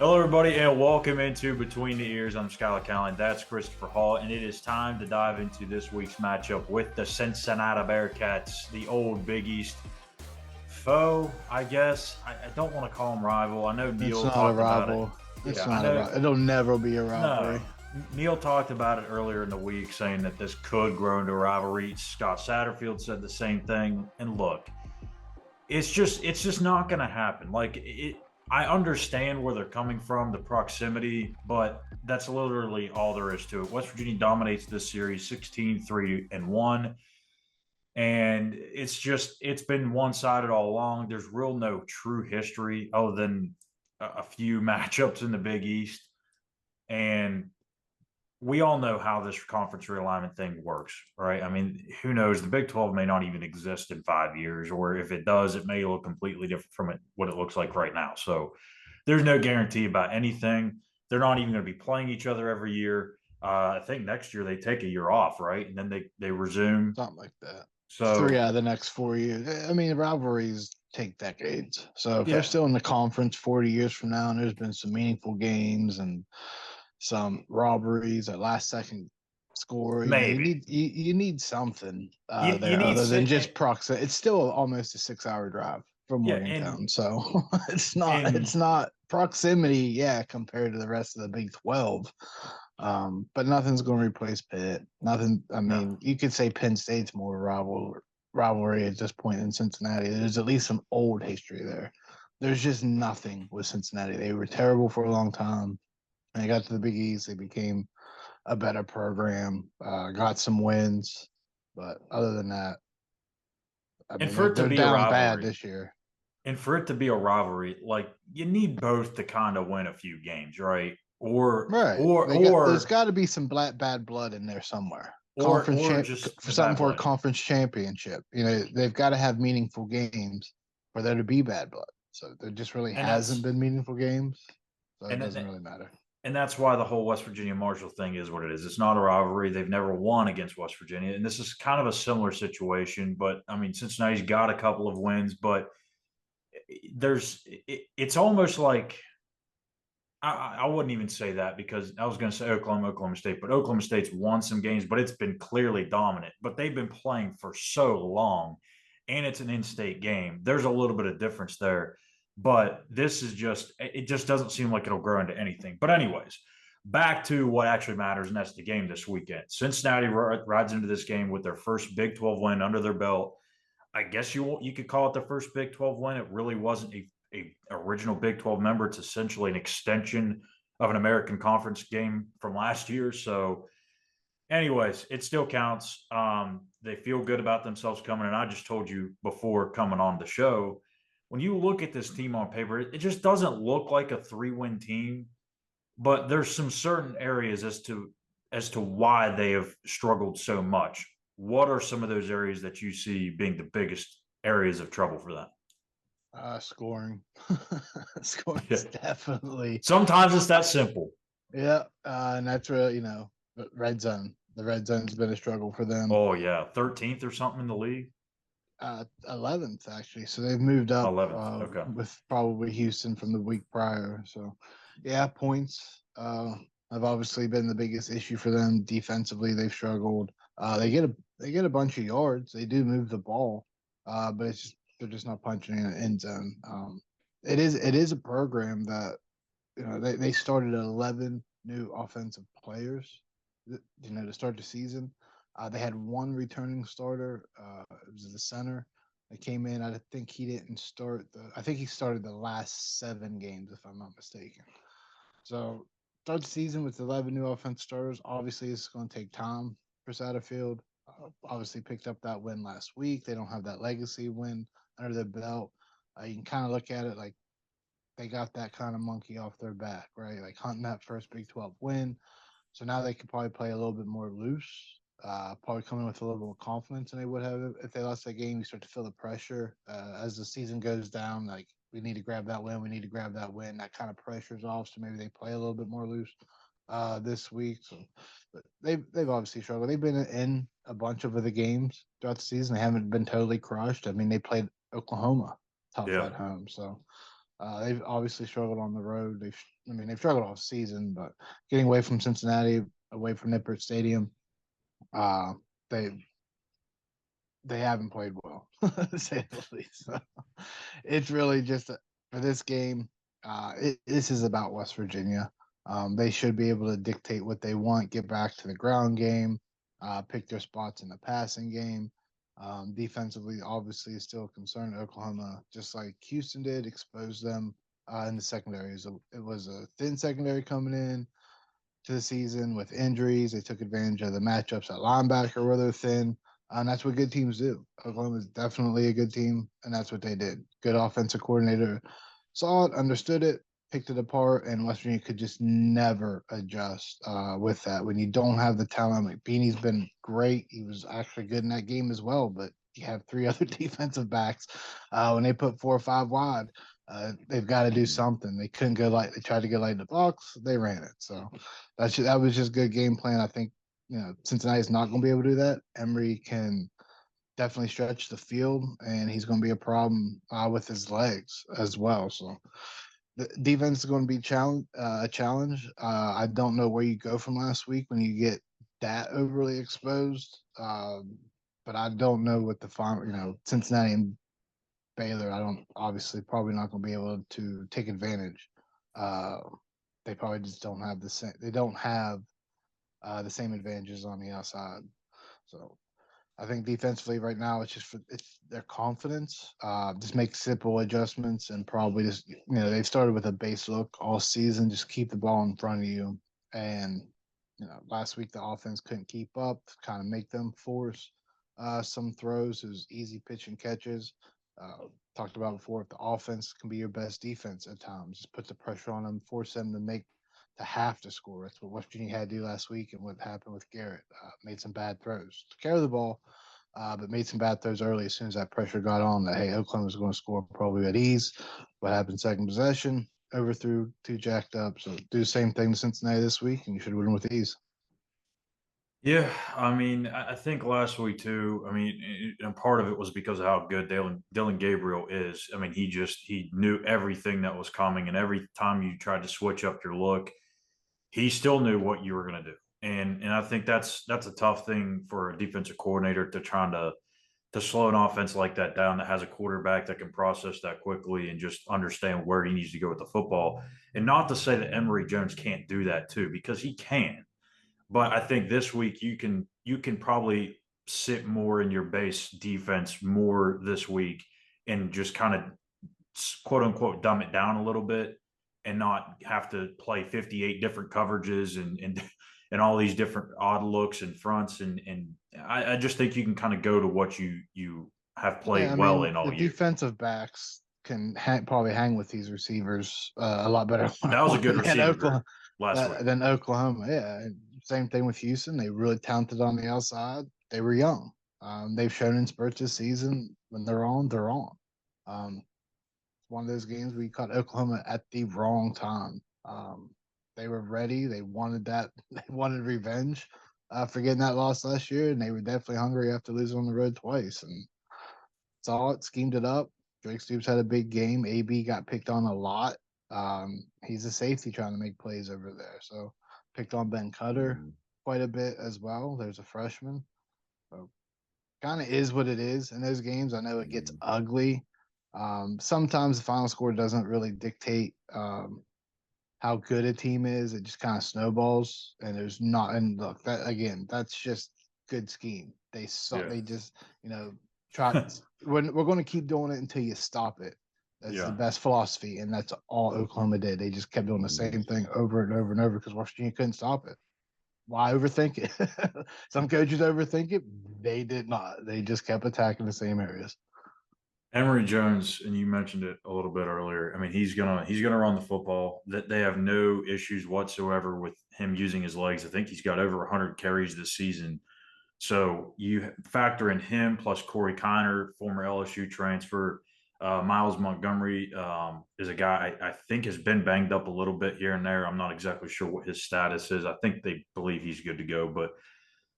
Hello, everybody, and welcome into Between the Ears. I'm Schuyler. That's Christopher Hall, and it is time to dive into this week's matchup with the Cincinnati Bearcats, the old Big East foe, I guess. I don't want to call them rival. I know It's Neil not a talked about it. rival. It's Yeah, I not a know. rival. It'll never be a rivalry. No, Neil talked about it earlier in the week, saying that this could grow into a rivalry. Scott Satterfield said the same thing. And look, it's just not going to happen. I understand where they're coming from, the proximity, but that's literally all there is to it. West Virginia dominates this series 16-3-1. And it's been one-sided all along. There's real no true history other than a few matchups in the Big East. And we all know how this conference realignment thing works, right? I mean, who knows? The Big 12 may not even exist in 5 years, or if it does, it may look completely different from what it looks like right now. So there's no guarantee about anything. They're not even going to be playing each other every year. I think next year they take a year off, right? And then they resume. Something like that. So 3 out of the next 4 years. I mean, rivalries take decades. So if they're yeah, still in the conference 40 years from now, and there's been some meaningful games and some robberies at last second score, you maybe need something you there need other than just proximity. It's still almost a 6 hour drive from yeah, Morgantown, so it's and not proximity, yeah, compared to the rest of the Big 12. But nothing's going to replace Pitt. Nothing. I no. mean, you could say Penn State's more rivalry at this point in Cincinnati. There's at least some old history there. There's just nothing with Cincinnati. They were terrible for a long time. And they got to the Big East. They became a better program. Got some wins, but other than that, I And mean, for it to they're be a down bad rivalry, this year. and for it to be a rivalry, like you need both to kind of win a few games, right? Or Right. or There's or got to be some bad blood in there somewhere. or just For the something bad for a blood. conference championship. They've got to have meaningful games for there to be bad blood. So there just really And hasn't that's been meaningful games. So it and doesn't that, really matter. and that's why the whole West Virginia Marshall thing is what it is. It's not a rivalry. They've never won against West Virginia, and this is kind of a similar situation. But I mean, Cincinnati's got a couple of wins, but it's almost like I wouldn't even say that because I was going to say Oklahoma State, but Oklahoma State's won some games, but it's been clearly dominant. But they've been playing for so long, and it's an in-state game. There's a little bit of difference there, but this is it just doesn't seem like it'll grow into anything. But anyways, back to what actually matters, and that's the game this weekend. Cincinnati rides into this game with their first Big 12 win under their belt. I guess you could call it the first Big 12 win. It really wasn't a original Big 12 member. It's essentially an extension of an American Conference game from last year. So, anyways, it still counts. They feel good about themselves coming. And I just told you before coming on the show, when you look at this team on paper, it just doesn't look like a 3-win team. But there's some certain areas as to why they have struggled so much. What are some of those areas that you see being the biggest areas of trouble for them? Scoring. Scoring's Yeah. definitely, Sometimes it's that simple. yeah. And that's really, red zone. The red zone's been a struggle for them. Oh yeah, 13th or something in the league. 11th actually. So they've moved up 11th. Okay. with probably Houston from the week prior. So, yeah, points have obviously been the biggest issue for them defensively. They've struggled. They get a bunch of yards. They do move the ball, but they're just not punching in the end zone. It is a program that they started 11 new offensive players, to start the season. They had one returning starter. It was the center that came in. I think he didn't start I think he started the last 7 games, if I'm not mistaken. So start the season with 11 new offense starters. Obviously, it's going to take time for Satterfield. Obviously, picked up that win last week. They don't have that legacy win under their belt. You can kind of look at it like they got that kind of monkey off their back, right? Like hunting that first Big 12 win. So now they could probably play a little bit more loose, probably come in with a little more confidence than they would have if they lost that game. You start to feel the pressure as the season goes down. Like, we need to grab that win. We need to grab that win. That kind of pressure's off, so maybe they play a little bit more loose this week. So, but they've obviously struggled. They've been in a bunch of the games throughout the season. They haven't been totally crushed. I mean, they played Oklahoma tough Yeah. at home, so They've obviously struggled on the road. They've struggled all season, but getting away from Cincinnati, away from Nippert Stadium, uh, they they haven't played well, to say the least. So it's really just for this game. This is about West Virginia. They should be able to dictate what they want, get back to the ground game, pick their spots in the passing game. Defensively, obviously, is still a concern. Oklahoma, just like Houston did, exposed them in the secondary. It was a thin secondary coming in to the season with injuries. They took advantage of the matchups at linebacker where they're thin. And that's what good teams do. Oklahoma is definitely a good team, and that's what they did. Good offensive coordinator saw it, understood it, picked it apart, and West Virginia could just never adjust with that. When you don't have the talent, McBeanie's been great. He was actually good in that game as well, but you have three other defensive backs. When they put 4 or 5 wide, they've got to do something. They couldn't go light. They tried to go light in the box. They ran it. So that was just good game plan. I think Cincinnati's not going to be able to do that. Emory can definitely stretch the field, and he's going to be a problem with his legs as well. So the defense is going to be a challenge. I don't know where you go from last week when you get that overly exposed. But I don't know what the final, Cincinnati and Baylor. I don't obviously probably not going to be able to take advantage. They probably just don't have the same. They don't have the same advantages on the outside. So I think defensively right now it's their confidence. Just make simple adjustments and probably just they've started with a base look all season. Just keep the ball in front of you. And last week the offense couldn't keep up. Kind of make them force some throws. It was easy pitch and catches. Talked about before, if the offense can be your best defense at times, just put the pressure on them, force them to have to score. That's what West Virginia had to do last week, and what happened with Garrett. Made some bad throws to carry the ball, but made some bad throws early as soon as that pressure got on that, hey, Oklahoma was going to score probably at ease. What happened second possession? Overthrew, too jacked up. So do the same thing to Cincinnati this week, and you should win with ease. Yeah, I mean, I think last week too. I mean, and part of it was because of how good Dylan Gabriel is. I mean, he knew everything that was coming, and every time you tried to switch up your look, he still knew what you were going to do. And I think that's a tough thing for a defensive coordinator to trying to slow an offense like that down that has a quarterback that can process that quickly and just understand where he needs to go with the football. And not to say that Emory Jones can't do that too, because he can. But I think this week you can probably sit more in your base defense more this week and just kind of quote unquote dumb it down a little bit and not have to play 58 different coverages and all these different odd looks and fronts and I just think you can kind of go to what you have Yeah, played I well mean in the all year. defensive backs can probably hang with these receivers a lot better That was a good than receiving Oklahoma. group last week. Than Oklahoma. Yeah, same thing with Houston. They really talented on the outside. They were young. They've shown in spurts this season when they're on, they're on. Um, one of those games where you caught Oklahoma at the wrong time. They were ready. They wanted that. They wanted revenge for getting that loss last year, and they were definitely hungry after losing on the road twice. And saw it, schemed it up. Drake Stoops had a big game. AB got picked on a lot. He's a safety trying to make plays over there. So picked on Ben Cutter quite a bit as well. There's a freshman. So kind of is what it is in those games. I know it gets ugly. Sometimes the final score doesn't really dictate how good a team is. It just kind of snowballs, and there's not. And look, that again, that's just good scheme. They saw. Yeah. They just try. We're going to keep doing it until you stop it. That's the Yeah. best philosophy, and that's all Oklahoma did. They just kept doing the same thing over and over and over because West Virginia couldn't stop it. Why overthink it? Some coaches overthink it. They did not. They just kept attacking the same areas. Emory Jones, and you mentioned it a little bit earlier. I mean, he's gonna run the football. That they have no issues whatsoever with him using his legs. I think he's got over 100 carries this season. So you factor in him plus Corey Kiner, former LSU transfer. Miles Montgomery is a guy I think has been banged up a little bit here and there. I'm not exactly sure what his status is. I think they believe he's good to go, but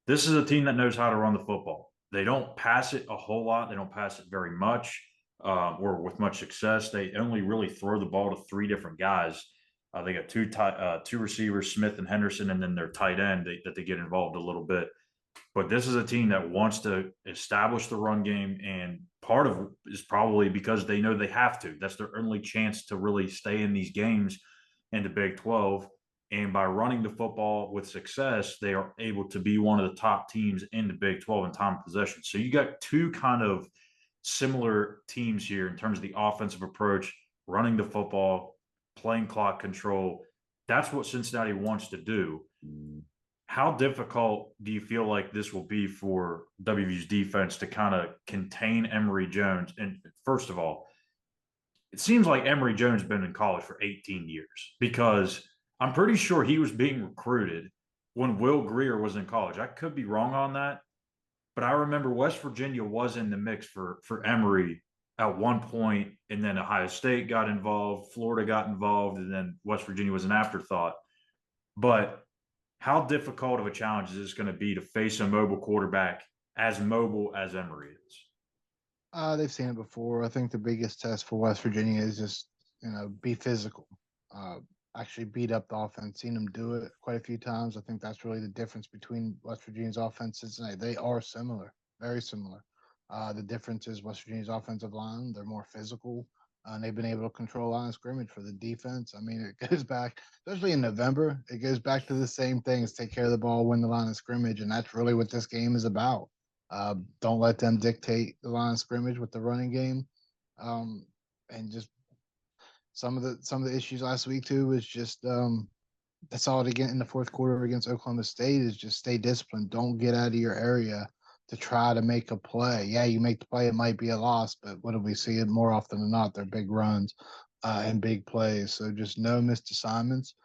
this is a team that knows how to run the football. They don't pass it a whole lot. They don't pass it very much. or with much success. They only really throw the ball to three different guys. They got two receivers, Smith and Henderson, and then their tight end that they get involved a little bit. But this is a team that wants to establish the run game, and part of it is probably because they know they have to. That's their only chance to really stay in these games in the Big 12. And by running the football with success, they are able to be one of the top teams in the Big 12 in time of possession. So you got two kind of similar teams here in terms of the offensive approach, running the football, playing clock control. That's what Cincinnati wants to do. How difficult do you feel like this will be for WVU's defense to kind of contain Emory Jones? And first of all, it seems like Emory Jones has been in college for 18 years because I'm pretty sure he was being recruited when Will Greer was in college. I could be wrong on that, but I remember West Virginia was in the mix for Emory at one point, and then Ohio State got involved, Florida got involved, and then West Virginia was an afterthought. But how difficult of a challenge is this going to be to face a mobile quarterback as mobile as Emory is? They've seen it before. I think the biggest test for West Virginia is just be physical. Uh, Actually beat up the offense. Seen them do it quite a few times. I think that's really the difference between West Virginia's offenses tonight. They are similar, very similar. The difference is West Virginia's offensive line. They're more physical. And they've been able to control line of scrimmage for the defense. I mean, it goes back, especially in November, it goes back to the same things: take care of the ball, win the line of scrimmage, and that's really what this game is about. Don't let them dictate the line of scrimmage with the running game, and just some of the issues last week too was just I saw it again in the fourth quarter against Oklahoma State is just stay disciplined. Don't get out of your area to try to make a play. Yeah, you make the play, it might be a loss, but what do we see it more often than not? They're big runs and big plays. So just no missed assignments.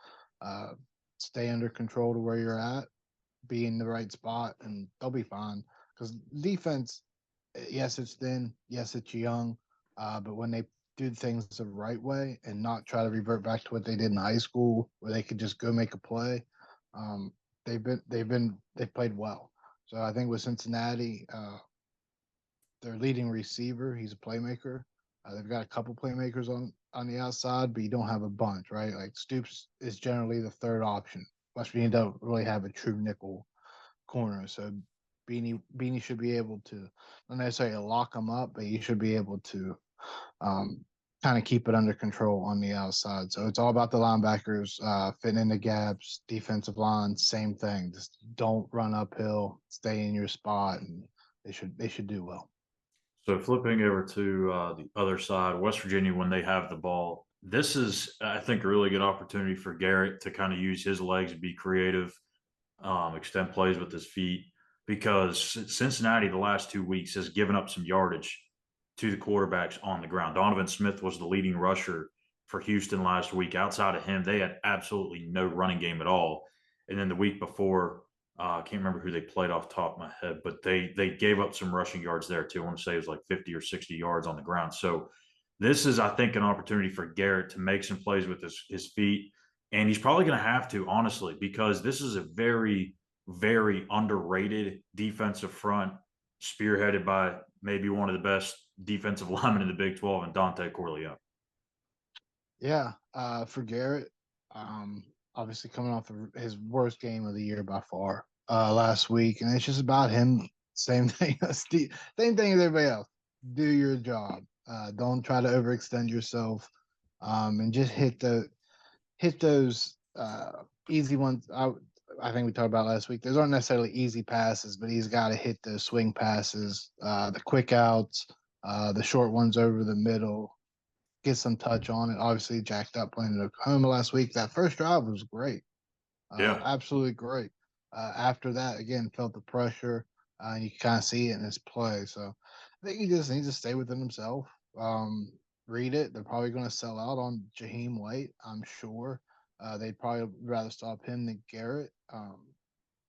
Uh, Stay under control to where you're at, be in the right spot, and they'll be fine. Because defense, yes, it's thin, yes, it's young, but when they do things the right way and not try to revert back to what they did in high school, where they could just go make a play, um, they've played well. So I think with Cincinnati, their leading receiver, he's a playmaker. They've got a couple playmakers on the outside, but you don't have a bunch, right? Like Stoops is generally the third option. West Virginia don't really have a true nickel corner. So Beanie should be able to not necessarily lock them up, but you should be able to um, kind of keep it under control on the outside. So it's all about the linebackers fitting in the gaps, defensive line, same thing. Just don't run uphill, stay in your spot, and they should do well. So flipping over to the other side, West Virginia, when they have the ball, this is, I think, a really good opportunity for Garrett to kind of use his legs, be creative, extend plays with his feet, because Cincinnati the last 2 weeks has given up some yardage to the quarterbacks on the ground. Donovan Smith was the leading rusher for Houston last week. Outside of him, they had absolutely no running game at all. And then the week before, I can't remember who they played off the top of my head, but they gave up some rushing yards there too. I want to say it was like 50 or 60 yards on the ground. So this is, I think, an opportunity for Garrett to make some plays with his feet. And he's probably going to have to, honestly, because this is a very, very underrated defensive front, spearheaded by maybe one of the best defensive linemen in the Big 12 and Dante Corleone. Yeah, for Garrett, obviously coming off of his worst game of the year by far last week, and it's just about him. Same thing, same thing as everybody else. Do your job. Don't try to overextend yourself, and just hit those easy ones. I think we talked about last week. Those aren't necessarily easy passes, but he's got to hit those swing passes, the quick outs, the short ones over the middle, get some touch on it. Obviously, jacked up playing at Oklahoma last week. That first drive was great, Yeah. absolutely great. After that, again, felt the pressure, and you can kind of see it in his play. So I think he just needs to stay within himself. Um, Read it. They're probably going to sell out on Jaheim White, I'm sure. They'd probably rather stop him than Garrett.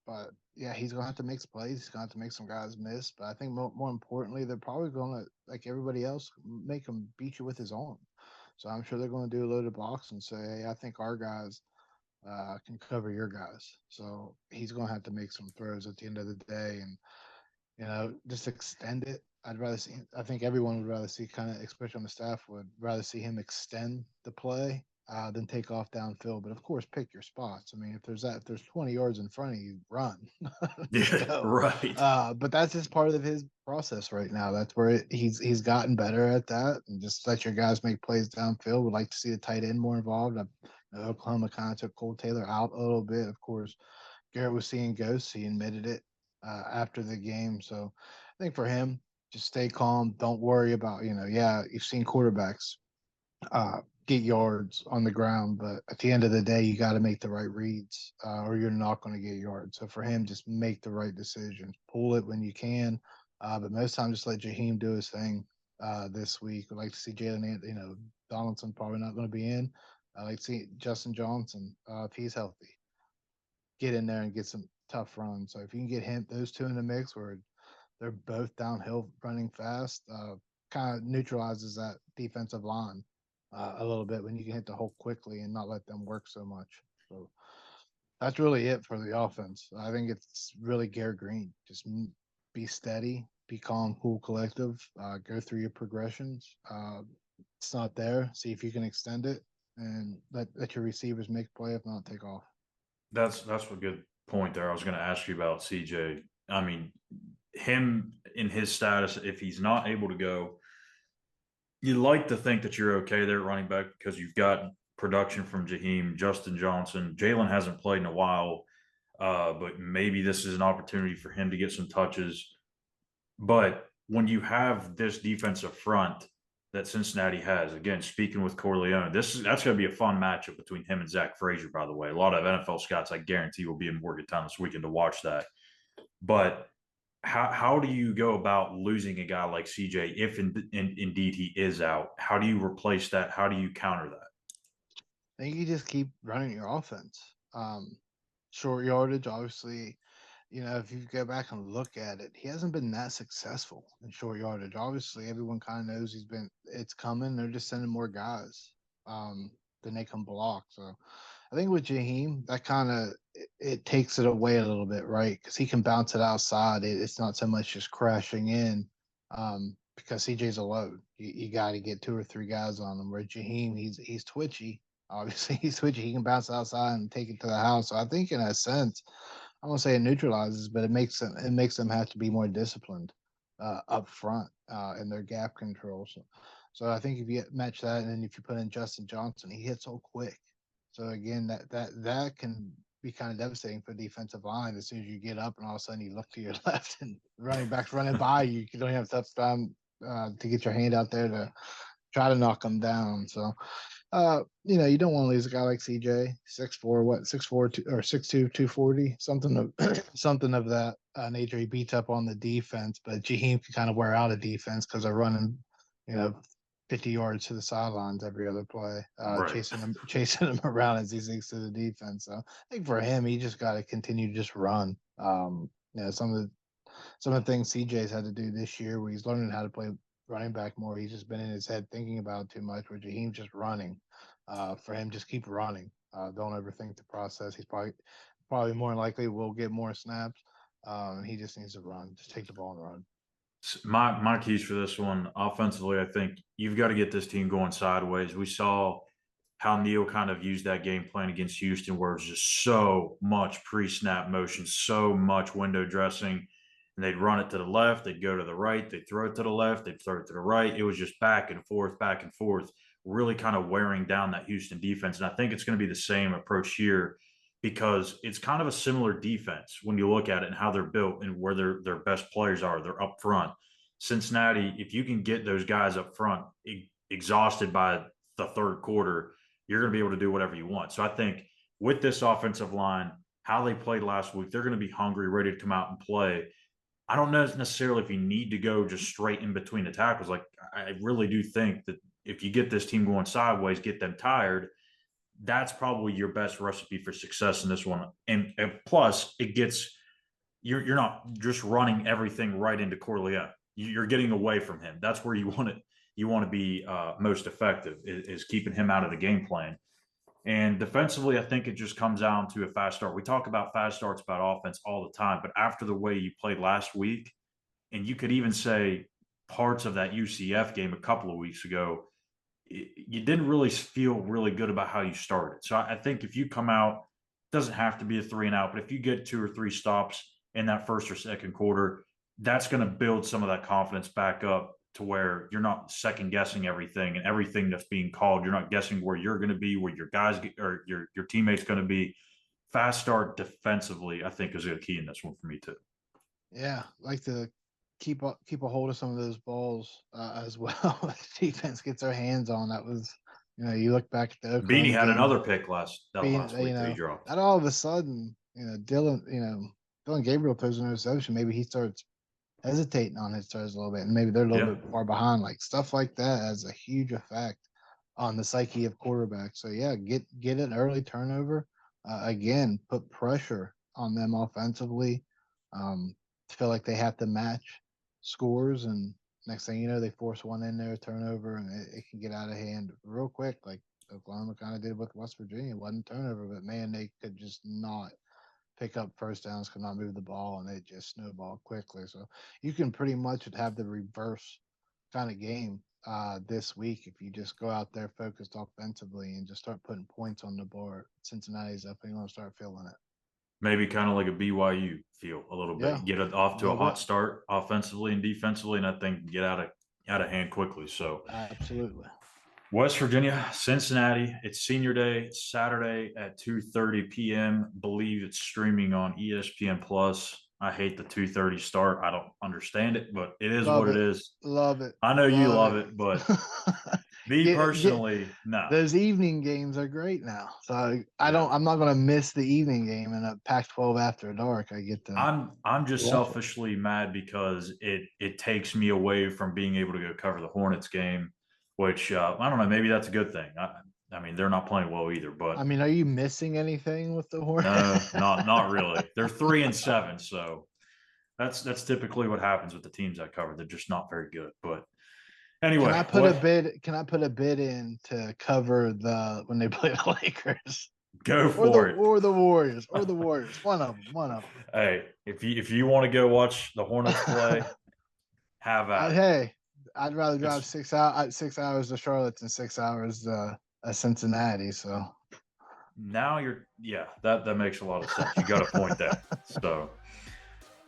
But yeah, he's gonna have to make some plays. He's gonna have to make some guys miss. But I think more importantly, they're probably gonna, like everybody else, make him beat you with his arm. So I'm sure they're gonna do a loaded box and say, hey, I think our guys can cover your guys. So he's gonna have to make some throws at the end of the day. And just extend it. I'd rather see. I think everyone would rather see, kind of, especially on the staff, would rather see him extend the play than take off downfield. But of course, pick your spots. I mean, if there's 20 yards in front of you, run, just Yeah, go. right. But that's just part of his process right now. That's where he's gotten better at that, and just let your guys make plays downfield. Would like to see the tight end more involved. Oklahoma kind of took Cole Taylor out a little bit. Of course, Garrett was seeing ghosts. He admitted it after the game. So I think for him, just stay calm. Don't worry about, yeah, you've seen quarterbacks get yards on the ground, but at the end of the day, you got to make the right reads or you're not going to get yards. So for him, just make the right decisions. Pull it when you can. But most times, just let Jaheim do his thing this week. I'd like to see Jalen, Donaldson probably not going to be in. I like to see Justin Johnson if he's healthy get in there and get some tough runs. So if you can get those two in the mix where they're both downhill running fast, kind of neutralizes that defensive line a little bit when you can hit the hole quickly and not let them work so much. So that's really it for the offense. I think it's really Garrett Green. Just be steady, be calm, cool, collective. Go through your progressions. It's not there. See if you can extend it and let your receivers make play. If not, take off. That's a good point there. I was going to ask you about CJ. I mean, him in his status, if he's not able to go, you like to think that you're okay there at running back because you've got production from Jaheim, Justin Johnson. Jalen hasn't played in a while, but maybe this is an opportunity for him to get some touches. But when you have this defensive front that Cincinnati has, again, speaking with Corleone, that's going to be a fun matchup between him and Zach Frazier. By the way, a lot of NFL scouts, I guarantee, will be in Morgantown this weekend to watch that. But how do you go about losing a guy like CJ if indeed he is out? How do you replace that? How do you counter that? I think you just keep running your offense. Short yardage, obviously, if you go back and look at it, he hasn't been that successful in short yardage. Obviously, everyone kind of knows it's coming. They're just sending more guys than they can block. So I think with Jaheim, that kind of it takes it away a little bit, right? Because he can bounce it outside. It's not so much just crashing in because CJ's a load. You got to get two or three guys on him. Where Jaheim, he's twitchy. Obviously, he's twitchy. He can bounce outside and take it to the house. So I think in a sense, I won't say it neutralizes, but it makes them have to be more disciplined up front in their gap control. So I think if you match that, and then if you put in Justin Johnson, he hits so quick. So again, that can be kind of devastating for the defensive line. As soon as you get up, and all of a sudden you look to your left, and running back's running by you, you don't have enough time to get your hand out there to try to knock them down. So you don't want to lose a guy like CJ, 6'4", 6'4", or 6'2", 240, something of that nature. He beats up on the defense, but Jaheim can kind of wear out a defense because they're running, 50 yards to the sidelines every other play, Right. chasing him around as he sinks to the defense. So I think for him, he just got to continue to just run. Some of the things CJ's had to do this year, where he's learning how to play running back more. He's just been in his head thinking about it too much. Where Jaheim's just running. For him, just keep running. Don't overthink the process. He's probably more likely will get more snaps. He just needs to run. Just take the ball and run. My keys for this one offensively, I think you've got to get this team going sideways. We saw how Neil kind of used that game plan against Houston, where it was just so much pre-snap motion, so much window dressing, and they'd run it to the left, they'd go to the right, they'd throw it to the left, they'd throw it to the right. It was just back and forth, really kind of wearing down that Houston defense. And I think it's going to be the same approach here because it's kind of a similar defense when you look at it and how they're built and where their best players are. They're up front. Cincinnati, if you can get those guys up front exhausted by the third quarter, you're going to be able to do whatever you want. So I think with this offensive line, how they played last week, they're going to be hungry, ready to come out and play. I don't know necessarily if you need to go just straight in between the tackles. Like, I really do think that if you get this team going sideways, get them tired, that's probably your best recipe for success in this one. And plus, it gets you're not just running everything right into Corleone. You're getting away from him. That's where you want it. You want to be most effective is keeping him out of the game plan. And defensively, I think it just comes down to a fast start. We talk about fast starts about offense all the time, but after the way you played last week, and you could even say parts of that UCF game a couple of weeks ago, you didn't really feel really good about how you started. So I think if you come out, doesn't have to be a 3-and-out, but if you get 2 or 3 stops in that first or second quarter, that's going to build some of that confidence back up to where you're not second guessing everything and everything that's being called. You're not guessing where you're going to be, where your guys or your teammates going to be. Fast start defensively, I think, is a key in this one for me too. Yeah, like to keep a hold of some of those balls as well. Defense gets their hands on. That was, you look back at the Beanie Oklahoma had game. another pick last week that he dropped. Not all of a sudden, Dylan Gabriel throws an interception. Maybe he starts hesitating on his throws a little bit, and maybe they're a little bit far behind. Like stuff like that has a huge effect on the psyche of quarterbacks. So yeah, get an early turnover. Again, put pressure on them offensively. Feel like they have to match scores, and next thing you know, they force one in there, turnover, and it can get out of hand real quick, like Oklahoma kind of did with West Virginia. It wasn't turnover, but man, they could just not pick up first downs, could not move the ball, and it just snowballed quickly. So you can pretty much have the reverse kind of game this week if you just go out there focused offensively and just start putting points on the board. Cincinnati's definitely going to start feeling it. Maybe kind of like a BYU feel a little bit. Yeah, Get it off to a hot start offensively and defensively, and I think get out of hand quickly. So absolutely. West Virginia, Cincinnati. It's senior day. It's Saturday at 2:30 p.m. Believe it's streaming on ESPN Plus. I hate the 2:30 start. I don't understand it, but it is what it is. Love it. I know you love it, but me personally, no. Those evening games are great now. So I'm not going to miss the evening game in a Pac-12 after dark. I get to. I'm just selfishly mad because it takes me away from being able to go cover the Hornets game, which I don't know. Maybe that's a good thing. I mean, they're not playing well either. But I mean, are you missing anything with the Hornets? No, not really. They're 3-7, so that's typically what happens with the teams I cover. They're just not very good. But anyway, can I put a bid in to cover when they play the Lakers? Go for it. Or the Warriors. One of them. Hey, if you want to go watch the Hornets play, have at it. Hey, I'd rather drive 6 hours to Charlotte than 6 hours to Cincinnati. So now that makes a lot of sense. You got a point there. So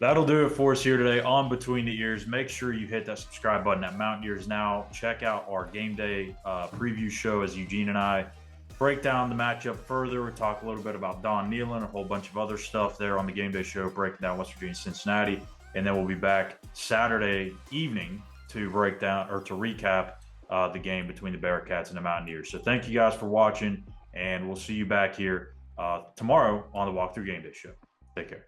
that'll do it for us here today on Between the Ears. Make sure you hit that subscribe button at Mountaineers Now. Check out our game day preview show as Eugene and I break down the matchup further. We talk a little bit about Don Nealon, a whole bunch of other stuff there on the game day show, breaking down West Virginia, Cincinnati. And then we'll be back Saturday evening to break down or to recap the game between the Bearcats and the Mountaineers. So thank you guys for watching, and we'll see you back here tomorrow on the Walkthrough Game Day Show. Take care.